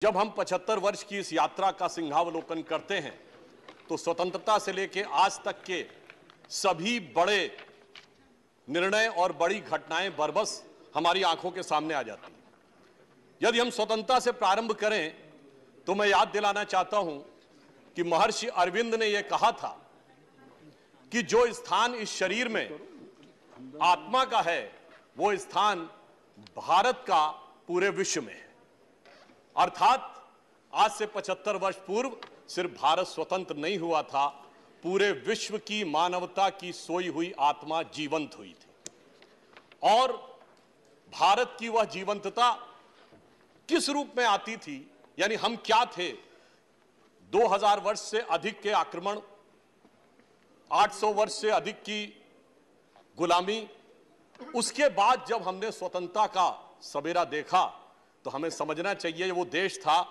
जब हम 75 वर्ष की इस यात्रा का सिंहावलोकन करते हैं तो स्वतंत्रता से लेकर आज तक के सभी बड़े निर्णय और बड़ी घटनाएं बरबस हमारी आंखों के सामने आ जाती हैं। यदि हम स्वतंत्रता से प्रारंभ करें तो मैं याद दिलाना चाहता हूं कि महर्षि अरविंद ने यह कहा था कि जो स्थान इस शरीर में आत्मा का है वो स्थान भारत का पूरे विश्व में है। अर्थात आज से 75 वर्ष पूर्व सिर्फ भारत स्वतंत्र नहीं हुआ था, पूरे विश्व की मानवता की सोई हुई आत्मा जीवंत हुई थी। और भारत की वह जीवंतता किस रूप में आती थी, यानी हम क्या थे? 2000 वर्ष से अधिक के आक्रमण, 800 वर्ष से अधिक की गुलामी, उसके बाद जब हमने स्वतंत्रता का सवेरा देखा तो हमें समझना चाहिए वो देश था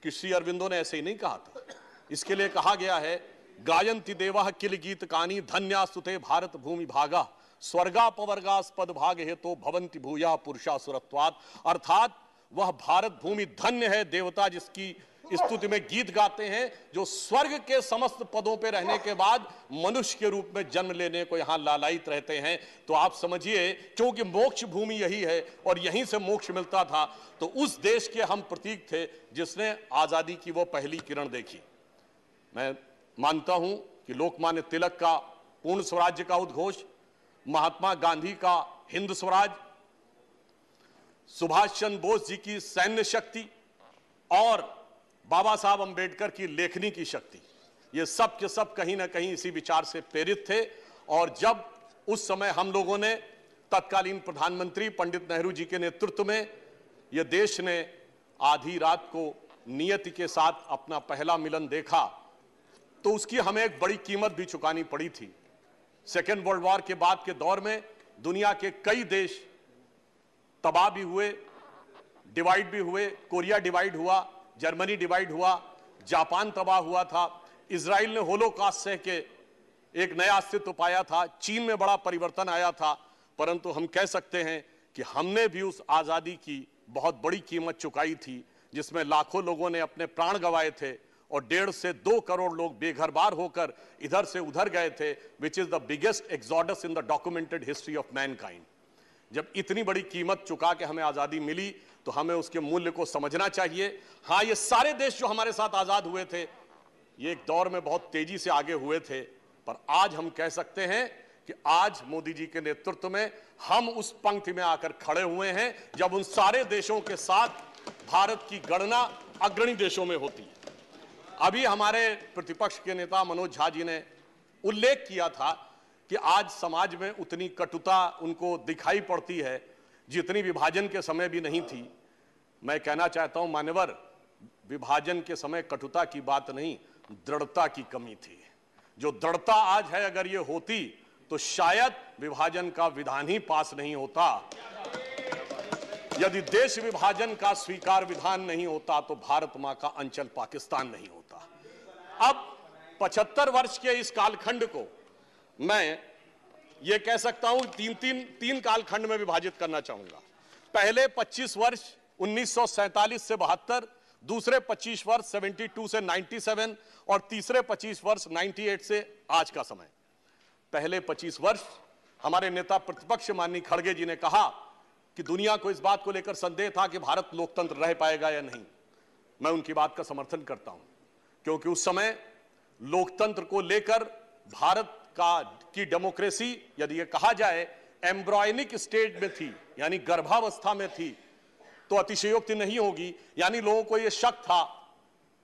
कि श्री अरविंदो ने ऐसे ही नहीं कहा था। इसके लिए कहा गया है, गायन्ति देवाः किल गीत कानी धन्यास्तुते भारत भूमि भागा स्वर्गापवर्गास्पद भाग हेतो भवन्ति भूया पुरुषा सुरत्वात्। अर्थात वह भारत भूमि धन्य है, देवता जिसकी स्तुति में गीत गाते हैं, जो स्वर्ग के समस्त पदों पर रहने के बाद मनुष्य के रूप में जन्म लेने को यहां लालायित रहते हैं। तो आप समझिए, क्योंकि मोक्ष भूमि यही है और यहीं से मोक्ष मिलता था, तो उस देश के हम प्रतीक थे जिसने आजादी की वो पहली किरण देखी। मैं मानता हूं कि लोकमान्य तिलक का पूर्ण स्वराज्य का उद्घोष, महात्मा गांधी का हिंद स्वराज, सुभाष चंद्र बोस जी की सैन्य शक्ति और बाबा साहब अंबेडकर की लेखनी की शक्ति, ये सब के सब कहीं ना कहीं इसी विचार से प्रेरित थे। और जब उस समय हम लोगों ने तत्कालीन प्रधानमंत्री पंडित नेहरू जी के नेतृत्व में यह देश ने आधी रात को नियति के साथ अपना पहला मिलन देखा, तो उसकी हमें एक बड़ी कीमत भी चुकानी पड़ी थी। सेकेंड वर्ल्ड वॉर के बाद के दौर में दुनिया के कई देश तबाह भी हुए, डिवाइड भी हुए। कोरिया डिवाइड हुआ, जर्मनी डिवाइड हुआ, जापान तबाह हुआ था, इजराइल ने होलोकॉस्ट सह के एक नया अस्तित्व पाया था, चीन में बड़ा परिवर्तन आया था। परंतु हम कह सकते हैं कि हमने भी उस आजादी की बहुत बड़ी कीमत चुकाई थी, जिसमें लाखों लोगों ने अपने प्राण गंवाए थे और 1.5 से 2 करोड़ लोग बेघर बार होकर इधर से उधर गए थे, which is the biggest exodus in the documented history of Mankind. जब इतनी बड़ी कीमत चुका के हमें आजादी मिली तो हमें उसके मूल्य को समझना चाहिए। हाँ, ये सारे देश जो हमारे साथ आजाद हुए थे, ये एक दौर में बहुत तेजी से आगे हुए थे, पर आज हम कह सकते हैं कि आज मोदी जी के नेतृत्व में हम उस पंक्ति में आकर खड़े हुए हैं जब उन सारे देशों के साथ भारत की गणना अग्रणी देशों में होती है। अभी हमारे प्रतिपक्ष के नेता मनोज झा जी ने उल्लेख किया था कि आज समाज में उतनी कटुता उनको दिखाई पड़ती है जितनी विभाजन के समय भी नहीं थी। मैं कहना चाहता हूं मान्यवर, विभाजन के समय कटुता की बात नहीं, दृढ़ता की कमी थी। जो दृढ़ता आज है, अगर ये होती तो शायद विभाजन का विधान ही पास नहीं होता। यदि देश विभाजन का स्वीकार विधान नहीं होता तो भारत मां का अंचल पाकिस्तान नहीं होता। अब 75 वर्ष के इस कालखंड को मैं ये कह सकता हूं तीन कालखंड में विभाजित करना चाहूंगा। पहले 25 वर्ष 1947 से 72, दूसरे 25 वर्ष 72 से 97 और तीसरे 25 वर्ष 98 से आज का समय। पहले 25 वर्ष हमारे नेता प्रतिपक्ष माननीय खड़गे जी ने कहा कि दुनिया को इस बात को लेकर संदेह था कि भारत लोकतंत्र रह पाएगा या नहीं। मैं उनकी बात का समर्थन करता हूं, क्योंकि उस समय लोकतंत्र को लेकर भारत की डेमोक्रेसी, यदि यह कहा जाए एम्ब्रायनिक स्टेज में थी, यानी गर्भावस्था में थी, तो अतिशयोक्ति नहीं होगी। यानी लोगों को यह शक था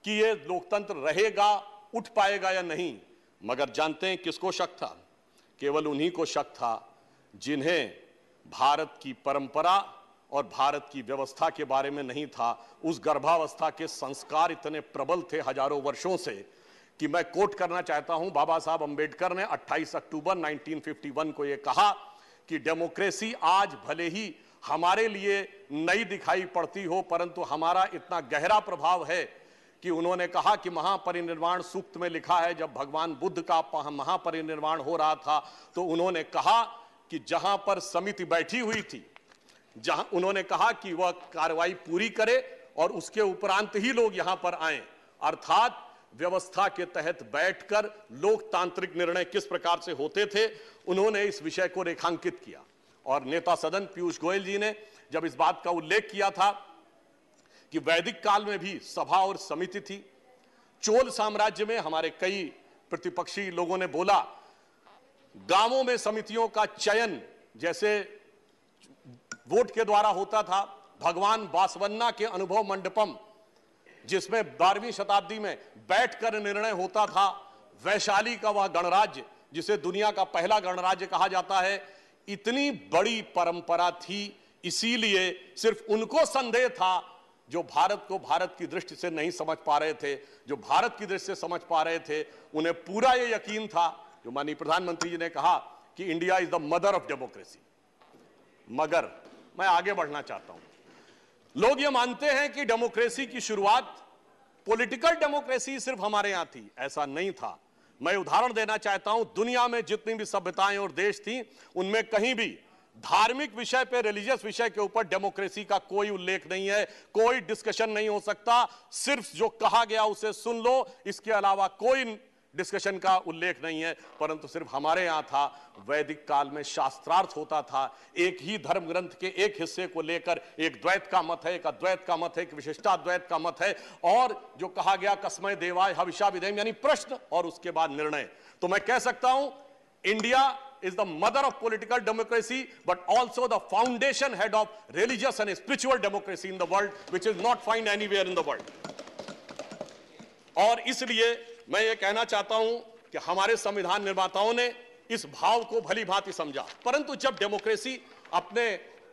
कि यह लोकतंत्र रहेगा, उठ पाएगा या नहीं। मगर जानते हैं किसको शक था? केवल उन्हीं को शक था जिन्हें भारत की परंपरा और भारत की व्यवस्था के बारे में नहीं था। उस गर्भावस्था के संस्कार इतने प्रबल थे हजारों वर्षों से कि मैं कोट करना चाहता हूं, बाबा साहब अंबेडकर ने 28 अक्टूबर 1951 को यह कहा कि डेमोक्रेसी आज भले ही हमारे लिए नई दिखाई पड़ती हो, परंतु हमारा इतना गहरा प्रभाव है कि उन्होंने कहा कि महापरिनिर्वाण सूक्त में लिखा है, जब भगवान बुद्ध का महापरिनिर्वाण हो रहा था तो उन्होंने कहा कि जहां पर समिति बैठी हुई थी, जहां उन्होंने कहा कि वह कार्रवाई पूरी करे और उसके उपरांत ही लोग यहां पर आए, अर्थात व्यवस्था के तहत बैठकर लोकतांत्रिक निर्णय किस प्रकार से होते थे, उन्होंने इस विषय को रेखांकित किया। और नेता सदन पीयूष गोयल जी ने जब इस बात का उल्लेख किया था कि वैदिक काल में भी सभा और समिति थी, चोल साम्राज्य में हमारे कई प्रतिपक्षी लोगों ने बोला गांवों में समितियों का चयन जैसे वोट के द्वारा होता था, भगवान बासवन्ना के अनुभव मंडपम जिसमें 12वीं शताब्दी में बैठकर निर्णय होता था, वैशाली का वह गणराज्य जिसे दुनिया का पहला गणराज्य कहा जाता है, इतनी बड़ी परंपरा थी। इसीलिए सिर्फ उनको संदेह था जो भारत को भारत की दृष्टि से नहीं समझ पा रहे थे, जो भारत की दृष्टि से समझ पा रहे थे उन्हें पूरा यह यकीन था जो माननीय प्रधानमंत्री जी ने कहा कि India is the mother of democracy. मगर मैं आगे बढ़ना चाहता हूं, लोग ये मानते हैं कि डेमोक्रेसी की शुरुआत, पॉलिटिकल डेमोक्रेसी सिर्फ हमारे यहां थी, ऐसा नहीं था। मैं उदाहरण देना चाहता हूं, दुनिया में जितनी भी सभ्यताएं और देश थी उनमें कहीं भी धार्मिक विषय पे, रिलीजियस विषय के ऊपर डेमोक्रेसी का कोई उल्लेख नहीं है, कोई डिस्कशन नहीं हो सकता, सिर्फ जो कहा गया उसे सुन लो, इसके अलावा कोई डिस्कशन का उल्लेख नहीं है। परंतु सिर्फ हमारे यहां था, वैदिक काल में शास्त्रार्थ होता था, एक ही धर्म ग्रंथ के एक हिस्से को लेकर एक द्वैत का मत है, एक अद्वैत का मत है, एक विशिष्टाद्वैत का मत है, और जो कहा गया कस्मै देवाय हविषा विधेम, यानी प्रश्न और उसके बाद निर्णय। तो मैं कह सकता हूं India is the mother of political democracy, but also the foundation head of religious and spiritual democracy in the world, which is not found anywhere in the world. और इसलिए मैं ये कहना चाहता हूं कि हमारे संविधान निर्माताओं ने इस भाव को भली भांति समझा। परंतु जब डेमोक्रेसी अपने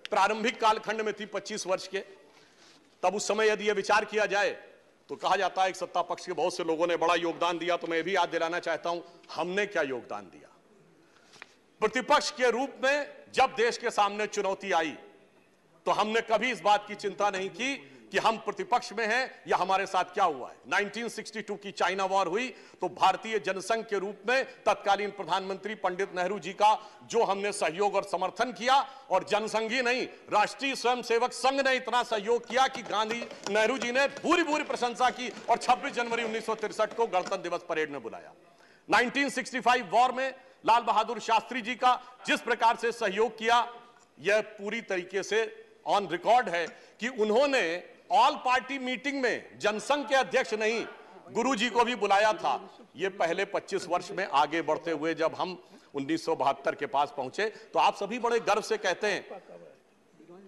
प्रारंभिक कालखंड में थी 25 वर्ष के, तब उस समय यदि यह विचार किया जाए तो कहा जाता है कि सत्ता पक्ष के बहुत से लोगों ने बड़ा योगदान दिया। तो मैं ये भी याद दिलाना चाहता हूं हमने क्या योगदान दिया। प्रतिपक्ष के रूप में जब देश के सामने चुनौती आई तो हमने कभी इस बात की चिंता नहीं की कि हम प्रतिपक्ष में हैं या हमारे साथ क्या हुआ है। 1962 की चाइना वॉर हुई तो भारतीय जनसंघ के रूप में तत्कालीन प्रधानमंत्री पंडित नेहरू जी का जो हमने सहयोग और समर्थन किया, और जनसंघ ही नहीं, राष्ट्रीय स्वयंसेवक संघ ने इतना सहयोग किया कि गांधी नेहरू जी ने पूरी पूरी प्रशंसा की और 26 जनवरी 1963 को गणतंत्र दिवस परेड में बुलाया। 1965 वॉर में लाल बहादुर शास्त्री जी का जिस प्रकार से सहयोग किया, यह पूरी तरीके से ऑन रिकॉर्ड है कि उन्होंने ऑल पार्टी मीटिंग में जनसंघ के अध्यक्ष नहीं, गुरु जी को भी बुलाया था। यह पहले 25 वर्ष में आगे बढ़ते हुए जब हम 1972 के पास पहुंचे तो आप सभी बड़े गर्व से कहते हैं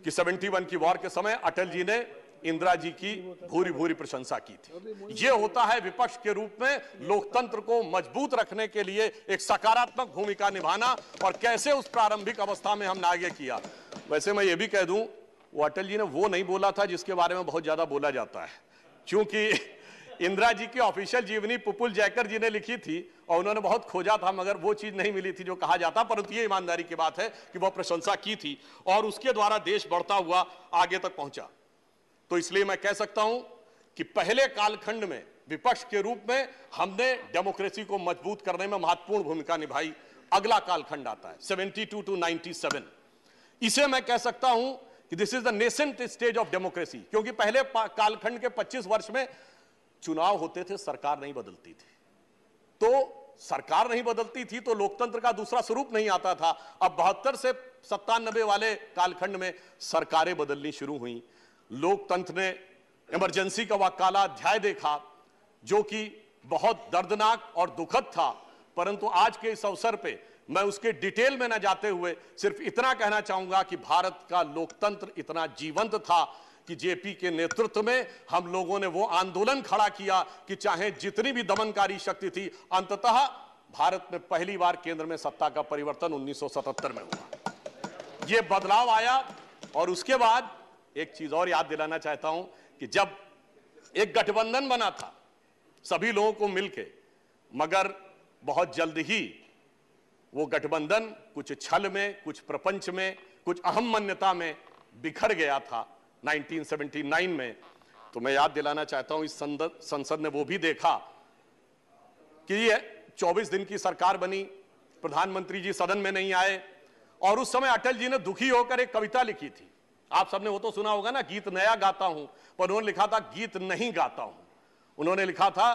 कि 71 की वॉर के समय अटल जी ने इंदिरा जी की भूरी भूरी प्रशंसा की थी। यह होता है विपक्ष के रूप में लोकतंत्र को मजबूत रखने के लिए एक सकारात्मक भूमिका निभाना, और कैसे उस प्रारंभिक अवस्था में हमने आगे किया। वैसे मैं ये भी कह दूं, वो अटल जी ने वो नहीं बोला था जिसके बारे में बहुत ज्यादा बोला जाता है, क्योंकि इंदिरा जी की ऑफिशियल जीवनी पुपुल जयकर जी ने लिखी थी और उन्होंने बहुत खोजा था मगर वो चीज नहीं मिली थी जो कहा जाता। परंतु ये ईमानदारी की बात है कि वह प्रशंसा की थी और उसके द्वारा देश बढ़ता हुआ आगे तक पहुंचा। तो इसलिए मैं कह सकता हूं कि पहले कालखंड में विपक्ष के रूप में हमने डेमोक्रेसी को मजबूत करने में महत्वपूर्ण भूमिका निभाई। अगला कालखंड आता है 72 टू 97। इसे मैं कह सकता हूं कि this is the nascent stage of democracy, क्योंकि पहले कालखंड के 25 वर्ष में चुनाव होते थे, सरकार नहीं बदलती थी। तो सरकार नहीं बदलती थी तो लोकतंत्र का दूसरा स्वरूप नहीं आता था। अब 72 से 97 वाले कालखंड में सरकारें बदलनी शुरू हुई। लोकतंत्र ने इमरजेंसी का वह काला अध्याय देखा जो कि बहुत दर्दनाक और दुखद था। परंतु आज के इस अवसर पे मैं उसके डिटेल में न जाते हुए सिर्फ इतना कहना चाहूंगा कि भारत का लोकतंत्र इतना जीवंत था कि जेपी के नेतृत्व में हम लोगों ने वो आंदोलन खड़ा किया कि चाहे जितनी भी दमनकारी शक्ति थी, अंततः भारत में पहली बार केंद्र में सत्ता का परिवर्तन 1977 में हुआ। ये बदलाव आया। और उसके बाद एक चीज और याद दिलाना चाहता हूं कि जब एक गठबंधन बना था सभी लोगों को मिलके, मगर बहुत जल्द ही वो गठबंधन कुछ छल में, कुछ प्रपंच में, कुछ अहम मान्यता में बिखर गया था 1979 में। तो मैं याद दिलाना चाहता हूं इस संसद ने वो भी देखा कि ये 24 दिन की सरकार बनी, प्रधानमंत्री जी सदन में नहीं आए, और उस समय अटल जी ने दुखी होकर एक कविता लिखी थी आप सबने वो तो सुना होगा ना, गीत नया गाता हूं, पर उन्होंने लिखा था गीत नहीं गाता हूं। उन्होंने लिखा था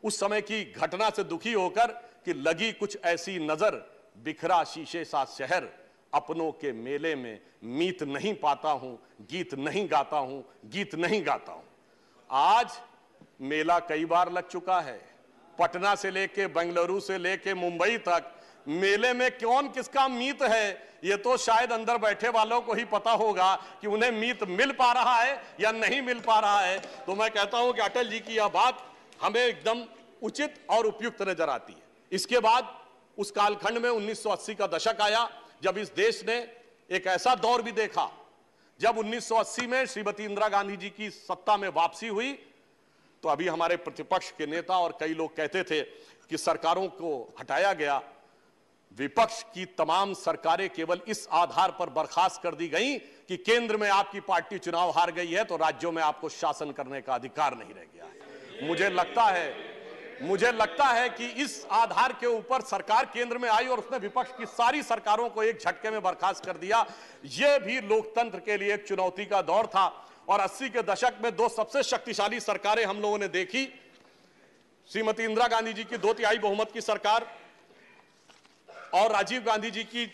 उस समय की घटना से दुखी होकर कि लगी कुछ ऐसी नजर, बिखरा शीशे सा शहर, अपनों के मेले में मीत नहीं पाता हूं, गीत नहीं गाता हूं, गीत नहीं गाता हूं। आज मेला कई बार लग चुका है, पटना से लेके बेंगलुरु से लेके मुंबई तक, मेले में कौन किसका मीत है ये तो शायद अंदर बैठे वालों को ही पता होगा कि उन्हें मीत मिल पा रहा है या नहीं मिल पा रहा है। तो मैं कहता हूं कि अटल जी की यह बात हमें एकदम उचित और उपयुक्त नजर आती है। इसके बाद उस कालखंड में 1980 का दशक आया, जब इस देश ने एक ऐसा दौर भी देखा जब 1980 में श्रीमती इंदिरा गांधी जी की सत्ता में वापसी हुई, तो अभी हमारे प्रतिपक्ष के नेता और कई लोग कहते थे कि सरकारों को हटाया गया, विपक्ष की तमाम सरकारें केवल इस आधार पर बर्खास्त कर दी गई कि केंद्र में आपकी पार्टी चुनाव हार गई है तो राज्यों में आपको शासन करने का अधिकार नहीं रह गया है। मुझे लगता है कि इस आधार के ऊपर सरकार केंद्र में आई और उसने विपक्ष की सारी सरकारों को एक झटके में बर्खास्त कर दिया। यह भी लोकतंत्र के लिए एक चुनौती का दौर था। और 80 के दशक में दो सबसे शक्तिशाली सरकारें हम लोगों ने देखी, श्रीमती इंदिरा गांधी जी की 2/3 बहुमत की सरकार और राजीव गांधी जी की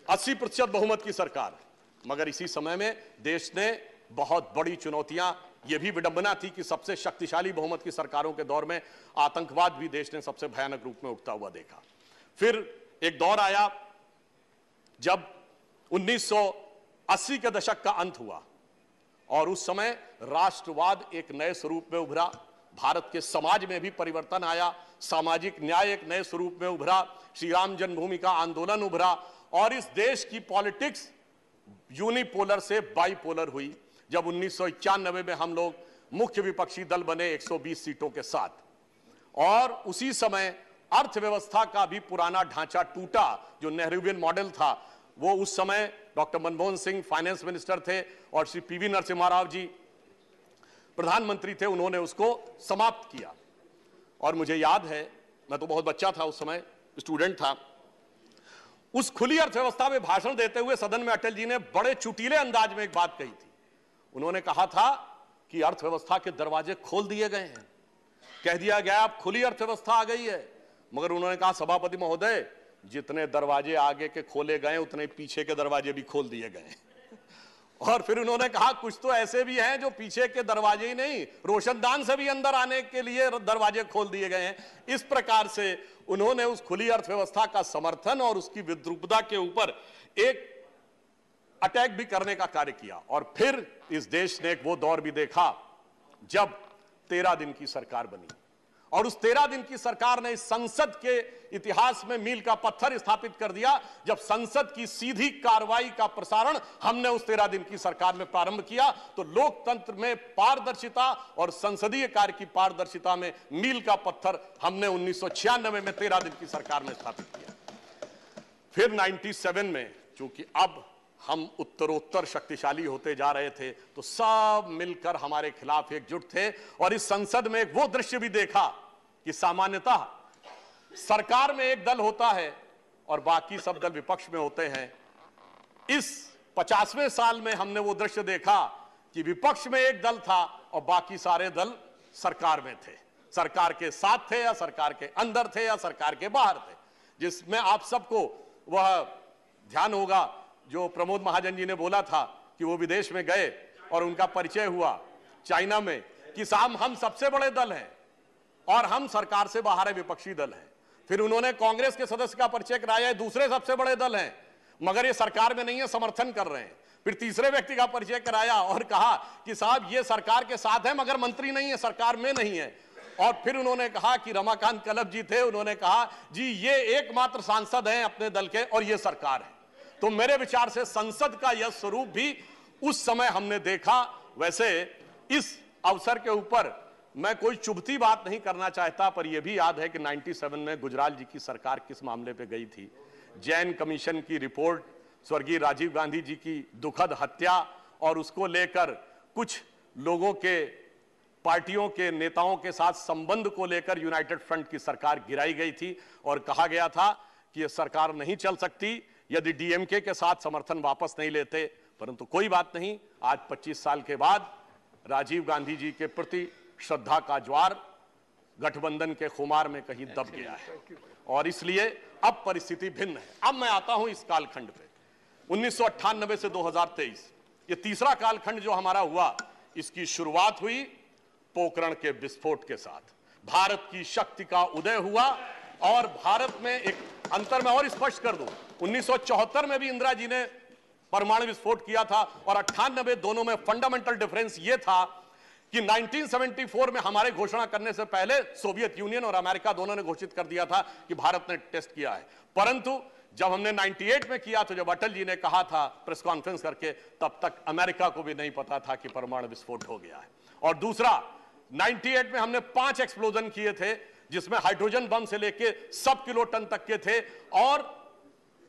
80% बहुमत की सरकार। मगर इसी समय में देश ने बहुत बड़ी चुनौतियां, यह भी विडंबना थी कि सबसे शक्तिशाली बहुमत की सरकारों के दौर में आतंकवाद भी देश ने सबसे भयानक रूप में उठता हुआ देखा। फिर एक दौर आया जब 1980 के दशक का अंत हुआ और उस समय राष्ट्रवाद एक नए स्वरूप में उभरा, भारत के समाज में भी परिवर्तन आया, सामाजिक न्याय एक नए स्वरूप में उभरा, श्री राम जन्मभूमि का आंदोलन उभरा और इस देश की पॉलिटिक्स यूनिपोलर से बाइपोलर हुई। जब 1991 में हम लोग मुख्य विपक्षी दल बने 120 सीटों के साथ, और उसी समय अर्थव्यवस्था का भी पुराना ढांचा टूटा। जो नेहरूवियन मॉडल था वो उस समय doctor Manmohan Singh finance minister थे और श्री पीवी नरसिम्हा राव जी प्रधानमंत्री थे, उन्होंने उसको समाप्त किया। और मुझे याद है, मैं तो बहुत बच्चा था उस समय, स्टूडेंट था, उस खुली अर्थव्यवस्था में भाषण देते हुए सदन में अटल जी ने बड़े चुटीले अंदाज में एक बात कही थी। उन्होंने कहा था कि अर्थव्यवस्था के दरवाजे खोल दिए गए हैं, कह दिया गया अब खुली अर्थव्यवस्था आ गई है। मगर उन्होंने कहा सभापति महोदय, जितने दरवाजे आगे के खोले गए उतने पीछे के दरवाजे भी खोल दिए गए। और फिर उन्होंने कहा कुछ तो ऐसे भी हैं जो पीछे के दरवाजे ही नहीं, रोशनदान से भी अंदर आने के लिए दरवाजे खोल दिए गए हैं। इस प्रकार से उन्होंने उस खुली अर्थव्यवस्था का समर्थन और उसकी विद्रूपता के ऊपर एक अटैक भी करने का कार्य किया। और फिर इस देश ने एक वो दौर भी देखा जब 13 दिन की सरकार बनी और उस 13 दिन की सरकार ने इस संसद के इतिहास में मील का पत्थर स्थापित कर दिया। जब संसद की सीधी कार्रवाई का प्रसारण हमने उस 13 दिन की सरकार में प्रारंभ किया तो लोकतंत्र में पारदर्शिता और संसदीय कार्य की पारदर्शिता में मील का पत्थर हमने 1996 में 13 दिन की सरकार में स्थापित किया। फिर 97 में चूंकि अब हम उत्तरोत्तर शक्तिशाली होते जा रहे थे तो सब मिलकर हमारे खिलाफ एकजुट थे और इस संसद में एक वो दृश्य भी देखा कि सामान्यतः सरकार में एक दल होता है और बाकी सब दल विपक्ष में होते हैं। इस 50वें साल में हमने वो दृश्य देखा कि विपक्ष में एक दल था और बाकी सारे दल सरकार में थे, सरकार के साथ थे या सरकार के अंदर थे या सरकार के बाहर थे। जिसमें आप सबको वह ध्यान होगा जो प्रमोद महाजन जी ने बोला था कि वो विदेश में गए और उनका परिचय हुआ चाइना में कि साहब हम सबसे बड़े दल हैं और हम सरकार से बाहर है, विपक्षी दल है। फिर उन्होंने कांग्रेस के सदस्य का परिचय कराया, दूसरे सबसे बड़े दल हैं मगर ये सरकार में नहीं है, समर्थन कर रहे हैं। फिर तीसरे व्यक्ति का परिचय कराया और कहा कि साहब ये सरकार के साथ है मगर मंत्री नहीं है, सरकार में नहीं है। और फिर उन्होंने कहा कि रमाकांत कलब जी थे, उन्होंने कहा जी ये एकमात्र सांसद हैं अपने दल के और ये सरकार है। तो मेरे विचार से संसद का यह स्वरूप भी उस समय हमने देखा। वैसे इस अवसर के ऊपर मैं कोई चुभती बात नहीं करना चाहता, पर यह भी याद है कि 97 में गुजराल जी की सरकार किस मामले पे गई थी। जैन कमीशन की रिपोर्ट, स्वर्गीय राजीव गांधी जी की दुखद हत्या और उसको लेकर कुछ लोगों के, पार्टियों के नेताओं के साथ संबंध को लेकर यूनाइटेड फ्रंट की सरकार गिराई गई थी और कहा गया था कि यह सरकार नहीं चल सकती, यदि डीएमके के साथ समर्थन वापस नहीं लेते, परंतु कोई बात नहीं, आज 25 साल के बाद राजीव गांधी जी के प्रति श्रद्धा का ज्वार गठबंधन के खुमार में कहीं दब गया है और इसलिए अब परिस्थिति भिन्न है। अब मैं आता हूं इस कालखंड पे, 1998 से 2023, ये तीसरा कालखंड जो हमारा हुआ, इसकी शुरुआत हुई पोखरण के विस्फोट के साथ। भारत की शक्ति का उदय हुआ और भारत में एक अंतर मैं और स्पष्ट कर दूं, 1974 में भी इंदिरा जी ने परमाणु विस्फोट किया था और 98 दोनों में फंडामेंटल डिफरेंस यह था कि 1974 में हमारे घोषणा करने से पहले सोवियत यूनियन और अमेरिका दोनों ने घोषित कर दिया था कि भारत ने टेस्ट किया है, परंतु जब हमने 98 में किया तो जब अटल जी ने कहा था प्रेस कॉन्फ्रेंस करके, तब तक अमेरिका को भी नहीं पता था कि परमाणु विस्फोट हो गया है। और दूसरा, 98 में हमने 5 एक्सप्लोजन किए थे जिसमें हाइड्रोजन बम से लेके सब किलो टन तक के थे और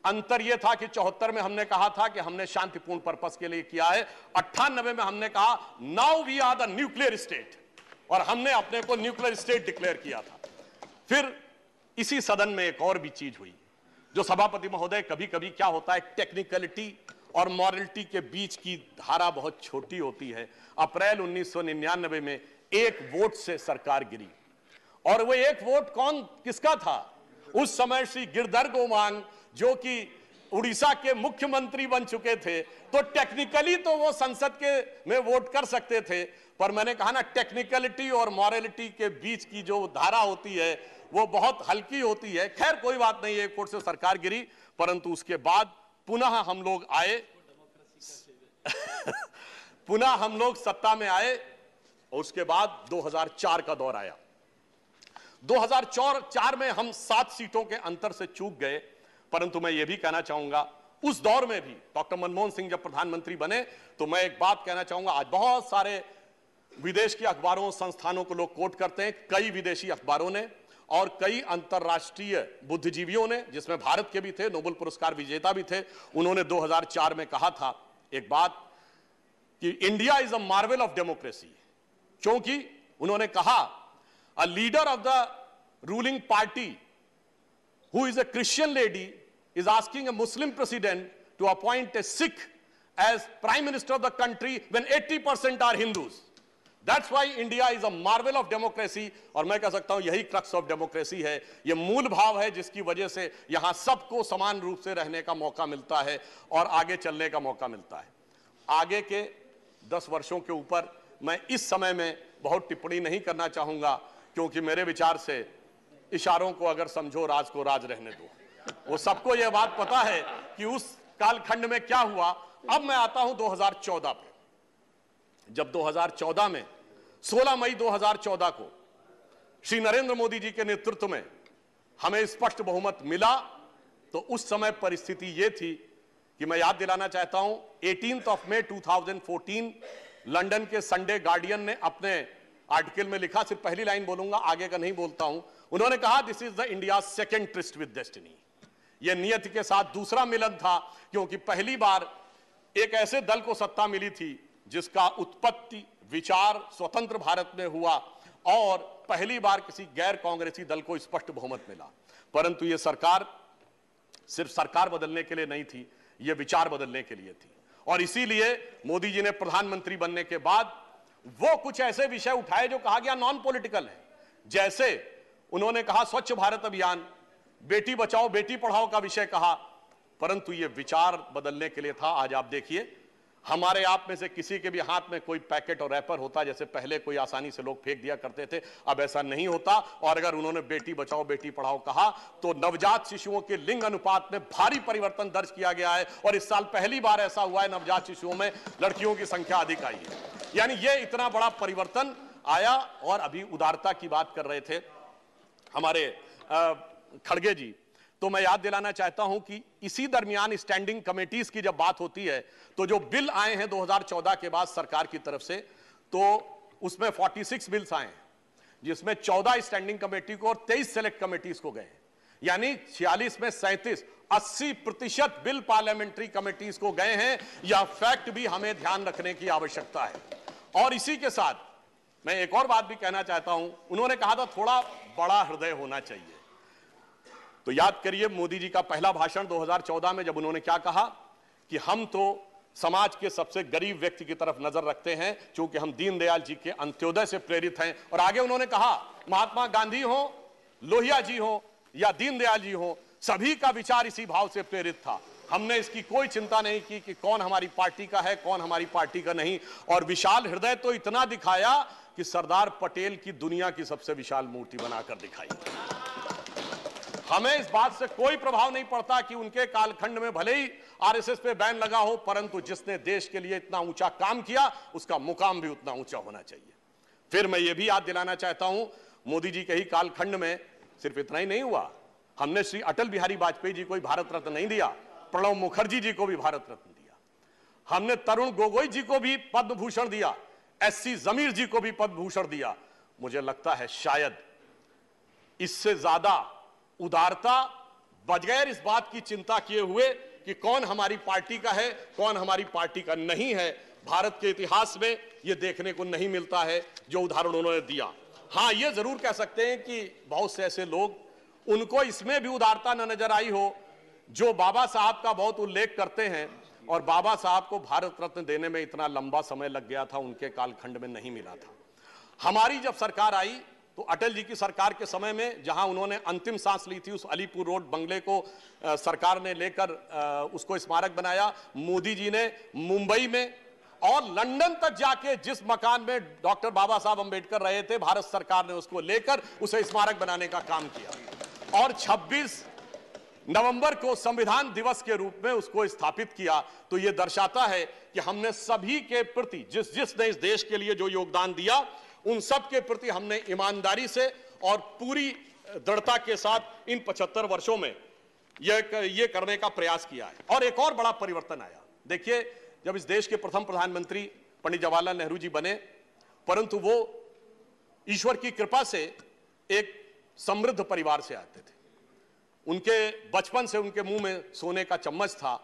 अंतर यह था कि 74 में हमने कहा था कि हमने शांतिपूर्ण पर्पस के लिए किया है, 98 में हमने कहा now we are the nuclear state और हमने अपने को न्यूक्लियर स्टेट डिक्लेयर किया था। फिर इसी सदन में एक और भी चीज हुई जो सभापति महोदय, कभी कभी क्या होता है, टेक्निकलिटी और मॉरलिटी के बीच की धारा बहुत छोटी होती है। अप्रैल 1999 में एक वोट से सरकार गिरी और वो एक वोट किसका था? उस समय श्री गिरधर गोमांग जो कि उड़ीसा के मुख्यमंत्री बन चुके थे, तो टेक्निकली तो वो संसद के में वोट कर सकते थे, पर मैंने कहा ना, टेक्निकलिटी और मॉरलिटी के बीच की जो धारा होती है वो बहुत हल्की होती है। खैर कोई बात नहीं, एक वोट से सरकार गिरी, परंतु उसके बाद पुनः हम लोग आए पुनः हम लोग सत्ता में आए और उसके बाद 2004 का दौर आया। 2004 में हम 7 सीटों के अंतर से चूक गए, परंतु मैं यह भी कहना चाहूंगा उस दौर में भी डॉक्टर मनमोहन सिंह जब प्रधानमंत्री बने तो मैं एक बात कहना चाहूंगा, आज बहुत सारे विदेश के अखबारों संस्थानों को लोग कोट करते हैं, कई विदेशी अखबारों ने और कई अंतरराष्ट्रीय बुद्धिजीवियों ने, जिसमें भारत के भी थे, नोबेल पुरस्कार विजेता भी थे, उन्होंने 2004 में कहा था एक बात कि India is a marvel of democracy, क्योंकि उन्होंने कहा a leader of the ruling party who is a Christian lady is asking a Muslim president to appoint a Sikh as prime minister of the country when 80% are Hindus. That's why India is a marvel of democracy और मैं कह सकता हूं यही crux of democracy है। ये मूल भाव है जिसकी वजह से यहां सबको समान रूप से रहने का मौका मिलता है और आगे चलने का मौका मिलता है। आगे के 10 वर्षों के ऊपर मैं इस समय में बहुत टिप्पणी नहीं करना चाहूंगा, क्योंकि मेरे विचार से इशारों को अगर समझो, राज को राज रहने दो। वो सबको यह बात पता है कि उस कालखंड में क्या हुआ। अब मैं आता हूं 2014 पे। जब 2014 में 16 मई 2014 को श्री नरेंद्र मोदी जी के नेतृत्व में हमें स्पष्ट बहुमत मिला, तो उस समय परिस्थिति यह थी कि मैं याद दिलाना चाहता हूं, 18 मई 2014 लंदन के संडे गार्डियन ने अपने आर्टिकल में लिखा, सिर्फ पहली लाइन बोलूंगा, आगे का नहीं बोलता हूं। उन्होंने कहा this is the India second tourist with destiny. यह नियति के साथ दूसरा मिलन था, क्योंकि पहली बार एक ऐसे दल को सत्ता मिली थी जिसका उत्पत्ति विचार स्वतंत्र भारत में हुआ और पहली बार किसी गैर कांग्रेसी दल को स्पष्ट बहुमत मिला। परंतु यह सरकार सिर्फ सरकार बदलने के लिए नहीं थी, यह विचार बदलने के लिए थी और इसीलिए मोदी जी ने प्रधानमंत्री बनने के बाद वो कुछ ऐसे विषय उठाए जो कहा गया नॉन पॉलिटिकल है। जैसे उन्होंने कहा स्वच्छ भारत अभियान, बेटी बचाओ बेटी पढ़ाओ का विषय कहा, परंतु यह विचार बदलने के लिए था। आज आप देखिए, हमारे आप में से किसी के भी हाथ में कोई पैकेट और रैपर होता, जैसे पहले कोई आसानी से लोग फेंक दिया करते थे, अब ऐसा नहीं होता। और अगर उन्होंने बेटी बचाओ बेटी पढ़ाओ कहा तो नवजात शिशुओं के लिंग अनुपात में भारी परिवर्तन दर्ज किया गया है और इस साल पहली बार ऐसा हुआ है नवजात शिशुओं में लड़कियों की संख्या अधिक आई है। यानी यह इतना बड़ा परिवर्तन आया। और अभी उदारता की बात कर रहे थे हमारे खड़गे जी, तो मैं याद दिलाना चाहता हूं कि इसी दरमियान स्टैंडिंग कमेटीज की जब बात होती है तो जो बिल आए हैं 2014 के बाद सरकार की तरफ से, तो उसमें 46 बिल्स आए हैं, जिसमें 14 स्टैंडिंग कमेटी को और 23 सेलेक्ट कमेटीज को गए। यानी 46 में 37, 80% बिल पार्लियामेंट्री कमेटीज को गए हैं। यह फैक्ट भी हमें ध्यान रखने की आवश्यकता है। और इसी के साथ मैं एक और बात भी कहना चाहता हूं, उन्होंने कहा था थोड़ा बड़ा हृदय होना चाहिए। तो याद करिए मोदी जी का पहला भाषण 2014 में, जब उन्होंने क्या कहा कि हम तो समाज के सबसे गरीब व्यक्ति की तरफ नजर रखते हैं क्योंकि हम दीनदयाल जी के अंत्योदय से प्रेरित हैं। और आगे उन्होंने कहा, महात्मा गांधी हो, लोहिया जी हो या दीनदयाल जी हो, सभी का विचार इसी भाव से प्रेरित था। हमने इसकी कोई चिंता नहीं की कि कौन हमारी पार्टी का है, कौन हमारी पार्टी का नहीं। और विशाल हृदय तो इतना दिखाया कि सरदार पटेल की दुनिया की सबसे विशाल मूर्ति बनाकर दिखाई। हमें इस बात से कोई प्रभाव नहीं पड़ता कि उनके कालखंड में भले ही आरएसएस पे बैन लगा हो, परंतु जिसने देश के लिए इतना ऊंचा काम किया उसका मुकाम भी उतना ऊंचा होना चाहिए। फिर मैं ये भी याद दिलाना चाहता हूं, मोदी जी के ही कालखंड में सिर्फ इतना ही नहीं हुआ, हमने श्री अटल बिहारी वाजपेयी जी को भी भारत रत्न नहीं दिया, प्रणब मुखर्जी जी को भी भारत रत्न दिया, हमने तरुण गोगोई जी को भी पद्म भूषण दिया, एससी जमीर जी को भी पद्म भूषण दिया। मुझे लगता है शायद इससे ज्यादा उदारता, बगैर इस बात की चिंता किए हुए कि कौन हमारी पार्टी का है, कौन हमारी पार्टी का नहीं है, भारत के इतिहास में यह देखने को नहीं मिलता है जो उदाहरण उन्होंने दिया। हां, यह जरूर कह सकते हैं कि बहुत से ऐसे लोग, उनको इसमें भी उदारता न नजर आई हो जो बाबा साहब का बहुत उल्लेख करते हैं, और बाबा साहब को भारत रत्न देने में इतना लंबा समय लग गया था, उनके कालखंड में नहीं मिला था। हमारी जब सरकार आई तो अटल जी की सरकार के समय में जहां उन्होंने अंतिम सांस ली थी, उस अलीपुर रोड बंगले को सरकार ने लेकर उसको स्मारक बनाया। मोदी जी ने मुंबई में और लंदन तक जाके जिस मकान में डॉक्टर बाबा साहब अंबेडकर रहे थे, भारत सरकार ने उसको लेकर उसे स्मारक बनाने का काम किया और 26 नवंबर को संविधान दिवस के रूप में उसको स्थापित किया। तो यह दर्शाता है कि हमने सभी के प्रति, जिसने इस देश के लिए जो योगदान दिया, उन सब के प्रति हमने ईमानदारी से और पूरी दृढ़ता के साथ इन 75 वर्षों में यह करने का प्रयास किया है। और एक और बड़ा परिवर्तन आया। देखिए, जब इस देश के प्रथम प्रधानमंत्री पंडित जवाहरलाल नेहरू जी बने, परंतु वो ईश्वर की कृपा से एक समृद्ध परिवार से आते थे। उनके बचपन से उनके मुंह में सोने का चम्मच था,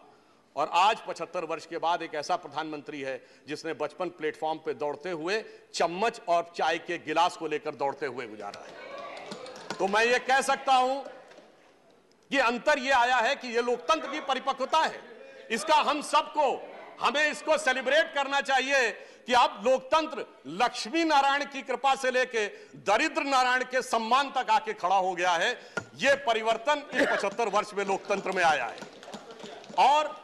और आज 75 वर्ष के बाद एक ऐसा प्रधानमंत्री है जिसने बचपन प्लेटफॉर्म पे दौड़ते हुए चम्मच और चाय के गिलास को लेकर दौड़ते हुए गुजारा है। तो मैं ये कह सकता हूं कि अंतर ये आया है कि ये लोकतंत्र की परिपक्वता है, इसका हमें इसको सेलिब्रेट करना चाहिए कि अब लोकतंत्र लक्ष्मी नारायण की कृपा से लेके दरिद्र नारायण के सम्मान तक आके खड़ा हो गया है। यह परिवर्तन इस 75 वर्ष में लोकतंत्र में आया है। और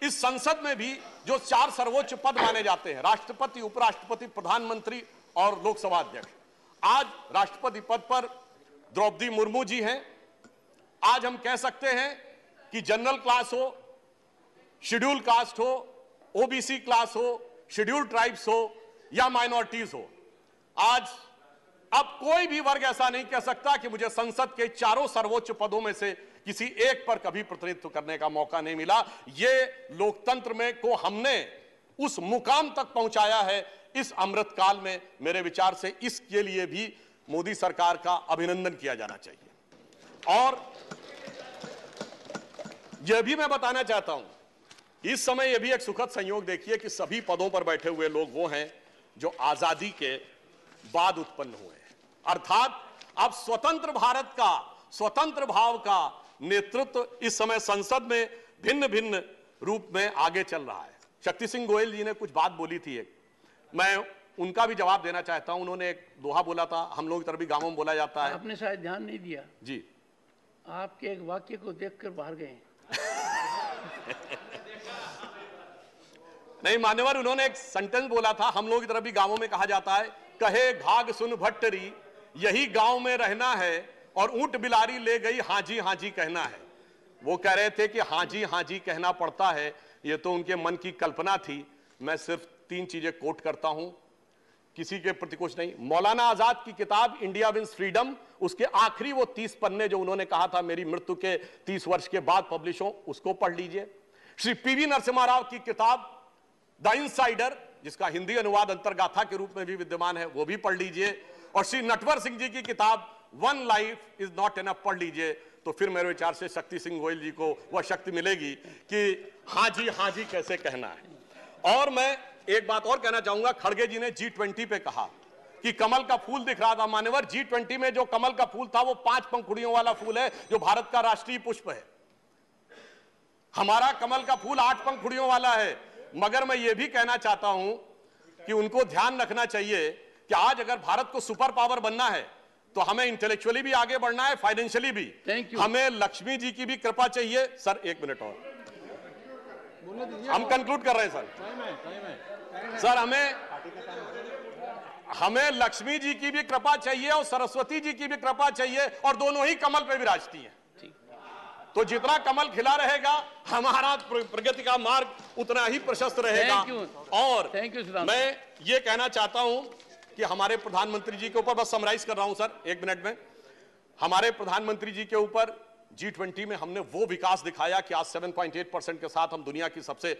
इस संसद में भी जो 4 सर्वोच्च पद माने जाते हैं, राष्ट्रपति, उपराष्ट्रपति, प्रधानमंत्री और लोकसभा अध्यक्ष, आज राष्ट्रपति पद पर द्रौपदी मुर्मू जी हैं। आज हम कह सकते हैं कि जनरल क्लास हो, शेड्यूल कास्ट हो, ओबीसी क्लास हो, शेड्यूल ट्राइब्स हो या माइनॉरिटीज हो, आज अब कोई भी वर्ग ऐसा नहीं कह सकता कि मुझे संसद के 4 सर्वोच्च पदों में से किसी एक पर कभी प्रतिनिधित्व करने का मौका नहीं मिला। ये लोकतंत्र में को हमने उस मुकाम तक पहुंचाया है इस अमृत काल में। मेरे विचार से इसके लिए भी मोदी सरकार का अभिनंदन किया जाना चाहिए। और यह भी मैं बताना चाहता हूं, इस समय यह भी एक सुखद संयोग देखिए कि सभी पदों पर बैठे हुए लोग वो हैं जो आजादी के बाद उत्पन्न हुए हैं, अर्थात अब स्वतंत्र भारत का, स्वतंत्र भाव का नेतृत्व इस समय संसद में भिन्न भिन्न रूप में आगे चल रहा है। शक्ति सिंह गोयल जी ने कुछ बात बोली थी, एक मैं उनका भी जवाब देना चाहता हूं। उन्होंने एक दोहा बोला था, हम लोग की तरफ भी गांवों में बोला जाता है। आपने शायद ध्यान नहीं दिया जी, आपके एक वाक्य को देखकर बाहर गए। नहीं मान्यवर, उन्होंने एक सेंटेंस बोला था, हम लोग की तरफ भी गांवों में कहा जाता है, कहे घाघ सुन भट्टरी यही गांव में रहना है, और ऊंट बिलारी ले गई हाजी हाजी कहना है। वो कह रहे थे कि हाजी हाजी कहना पड़ता है, ये तो उनके मन की कल्पना थी। मैं सिर्फ 3 चीजें कोट करता हूं, किसी के प्रति कुछ नहीं। मौलाना आजाद की किताब इंडिया विंस फ्रीडम, उसके आखिरी वो 30 पन्ने जो उन्होंने कहा था मेरी मृत्यु के 30 वर्ष के बाद पब्लिश हो, उसको पढ़ लीजिए। श्री पीवी नरसिम्हा राव की किताब द इनसाइडर, जिसका हिंदी अनुवाद अंतर्गाथा के रूप में भी विद्यमान है, वो भी पढ़ लीजिए। और श्री नटवर सिंह जी की किताब one life is not enough पढ़ लीजिए। तो फिर मेरे विचार से शक्ति सिंह गोयल जी को वह शक्ति मिलेगी कि हाँ जी कैसे कहना है। और मैं एक बात और कहना चाहूंगा, खड़गे जी ने G20 पे कहा कि कमल का फूल दिख रहा था। मान्यवर, G20 में जो कमल का फूल था वो 5 पंखुड़ियों वाला फूल है, जो भारत का राष्ट्रीय पुष्प है। हमारा कमल का फूल 8 पंखुड़ियों वाला है। मगर मैं ये भी कहना चाहता हूं कि उनको ध्यान रखना चाहिए कि आज अगर भारत को सुपर पावर बनना है तो हमें इंटेलेक्चुअली भी आगे बढ़ना है, फाइनेंशियली भी। हमें लक्ष्मी जी की भी कृपा चाहिए। सर 1 मिनट और, हम कंक्लूड कर रहे हैं सर। सर हमें लक्ष्मी जी की भी कृपा चाहिए और सरस्वती जी की भी कृपा चाहिए, और दोनों ही कमल पे विराजती हैं। तो जितना कमल खिला रहेगा हमारा प्रगति का मार्ग उतना ही प्रशस्त रहेगा। और मैं ये कहना चाहता हूं कि हमारे प्रधानमंत्री जी के ऊपर, बस समराइज कर रहा हूं सर 1 मिनट में, हमारे प्रधानमंत्री जी के ऊपर G20 में हमने वो विकास दिखाया कि आज 7.8% के साथ हम दुनिया की सबसे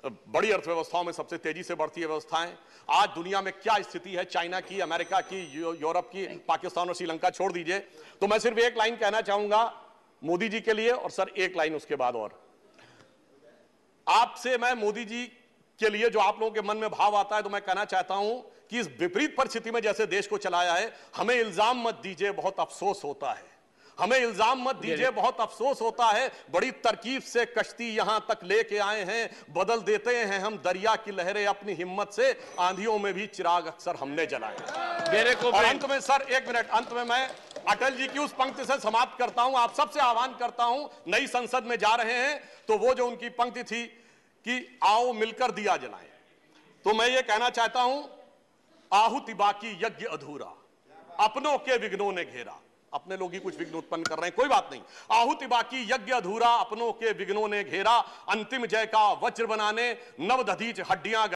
बड़ी अर्थव्यवस्थाओं में सबसे तेजी से बढ़ती व्यवस्थाएं। आज दुनिया में क्या स्थिति है, चाइना की, अमेरिका की, यूरोप की, पाकिस्तान और श्रीलंका छोड़ दीजिए। तो मैं सिर्फ एक लाइन कहना चाहूंगा मोदी जी के लिए, और सर एक लाइन उसके बाद और आपसे मैं मोदी जी के लिए जो आप लोगों के मन में भाव आता है, तो मैं कहना चाहता हूं कि इस विपरीत परिस्थिति में जैसे देश को चलाया है, हमें इल्जाम मत दीजिए, बहुत अफसोस होता है। हमें इल्जाम मत दीजिए, बहुत अफसोस होता है। बड़ी तरकीब से कश्ती यहां तक लेके आए हैं, बदल देते हैं हम दरिया की लहरें अपनी हिम्मत से, आंधियों में भी चिराग अक्सर हमने जलाए। और अंत में सर 1 मिनट, अंत में मैं अटल जी की उस पंक्ति से समाप्त करता हूं। आप सबसे आह्वान करता हूं, नई संसद में जा रहे हैं तो वो जो उनकी पंक्ति थी कि आओ मिलकर दिया जलाएं, तो मैं ये कहना चाहता हूं, आहुति बाकी यज्ञ अधूरा, अपनों के विघ्नों ने घेरा। अपने लोग ही कुछ विघ्न उत्पन्न कर रहे हैं, कोई बात नहीं। आहुति बाकी यज्ञ अधूरा, अपनों के विघ्नों ने घेरा। अंतिम जय का वज्र बनाने नव दधीच हड्डियां